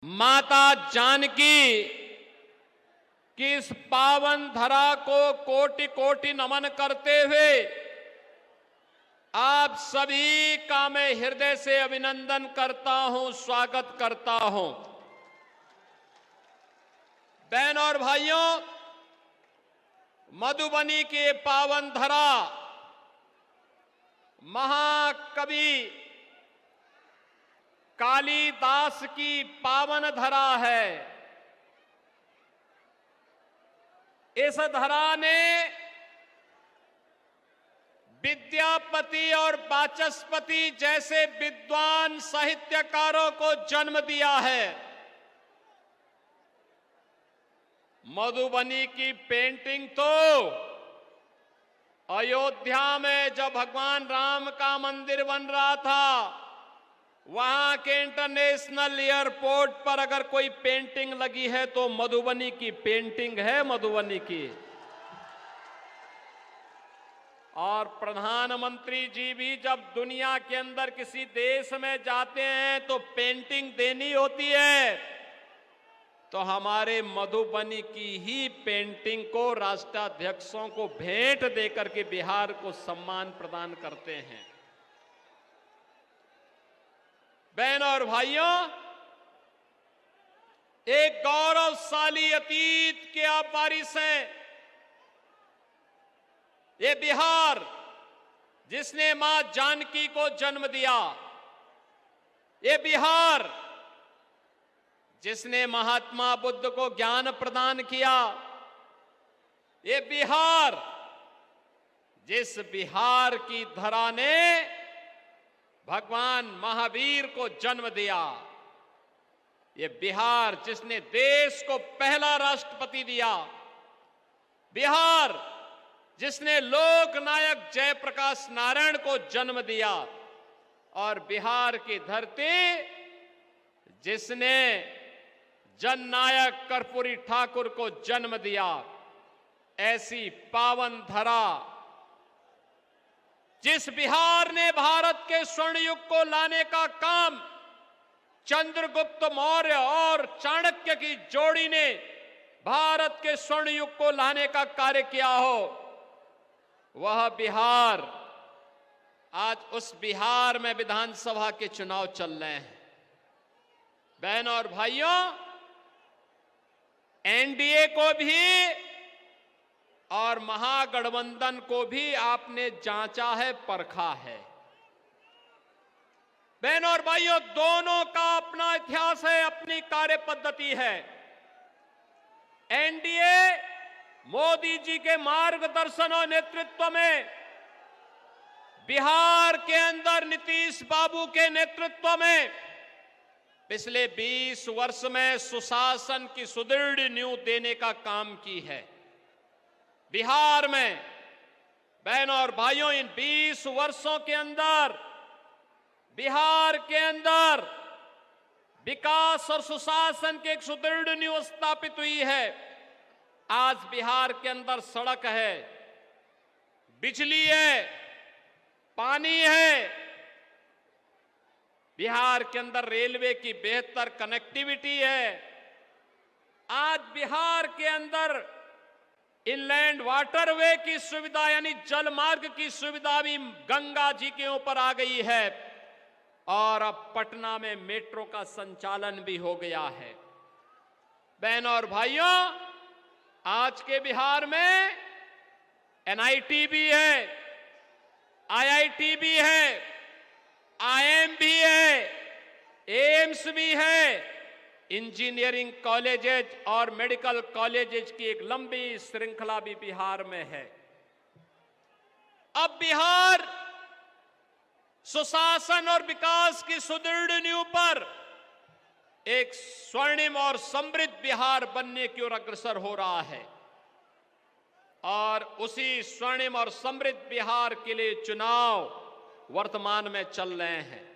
माता जानकी की इस पावन धरा को कोटि कोटि नमन करते हुए आप सभी का मैं हृदय से अभिनंदन करता हूं, स्वागत करता हूं। बहनों और भाइयों, मधुबनी के पावन धरा महाकवि कालिदास की पावन धरा है। इस धरा ने विद्यापति और वाचस्पति जैसे विद्वान साहित्यकारों को जन्म दिया है। मधुबनी की पेंटिंग तो अयोध्या में जब भगवान राम का मंदिर बन रहा था, वहां के इंटरनेशनल एयरपोर्ट पर अगर कोई पेंटिंग लगी है तो मधुबनी की पेंटिंग है, मधुबनी की। और प्रधानमंत्री जी भी जब दुनिया के अंदर किसी देश में जाते हैं तो पेंटिंग देनी होती है, तो हमारे मधुबनी की ही पेंटिंग को राष्ट्राध्यक्षों को भेंट देकर के बिहार को सम्मान प्रदान करते हैं। बहनों और भाइयों, एक गौरवशाली अतीत के आप वारिस हैं। ये बिहार जिसने मां जानकी को जन्म दिया, ये बिहार जिसने महात्मा बुद्ध को ज्ञान प्रदान किया, ये बिहार जिस बिहार की धरा ने भगवान महावीर को जन्म दिया, ये बिहार जिसने देश को पहला राष्ट्रपति दिया, बिहार जिसने लोकनायक जयप्रकाश नारायण को जन्म दिया, और बिहार की धरती जिसने जननायक कर्पूरी ठाकुर को जन्म दिया। ऐसी पावन धरा, जिस बिहार ने भारत के स्वर्ण युग को लाने का काम चंद्रगुप्त मौर्य और चाणक्य की जोड़ी ने भारत के स्वर्ण युग को लाने का कार्य किया हो, वह बिहार, आज उस बिहार में विधानसभा के चुनाव चल रहे हैं। बहनों और भाइयों, एनडीए को भी और महागठबंधन को भी आपने जांचा है, परखा है। बहनों और भाइयों, दोनों का अपना इतिहास है, अपनी कार्य पद्धति है। एनडीए मोदी जी के मार्गदर्शन और नेतृत्व में, बिहार के अंदर नीतीश बाबू के नेतृत्व में पिछले 20 वर्ष में सुशासन की सुदृढ़ नींव देने का काम की है। बिहार में बहनों और भाइयों, इन 20 वर्षों के अंदर बिहार के अंदर विकास और सुशासन की एक सुदृढ़ नींव स्थापित हुई है। आज बिहार के अंदर सड़क है, बिजली है, पानी है, बिहार के अंदर रेलवे की बेहतर कनेक्टिविटी है। आज बिहार के अंदर इनलैंड वाटरवे की सुविधा यानी जल मार्ग की सुविधा भी गंगा जी के ऊपर आ गई है, और अब पटना में मेट्रो का संचालन भी हो गया है। बहनों और भाइयों, आज के बिहार में एनआईटी भी है, आईआईटी भी है, आईएम भी है, एम्स भी है, इंजीनियरिंग कॉलेजेज और मेडिकल कॉलेजेज की एक लंबी श्रृंखला भी बिहार में है। अब बिहार सुशासन और विकास की सुदृढ़ नींव पर एक स्वर्णिम और समृद्ध बिहार बनने की ओर अग्रसर हो रहा है, और उसी स्वर्णिम और समृद्ध बिहार के लिए चुनाव वर्तमान में चल रहे हैं।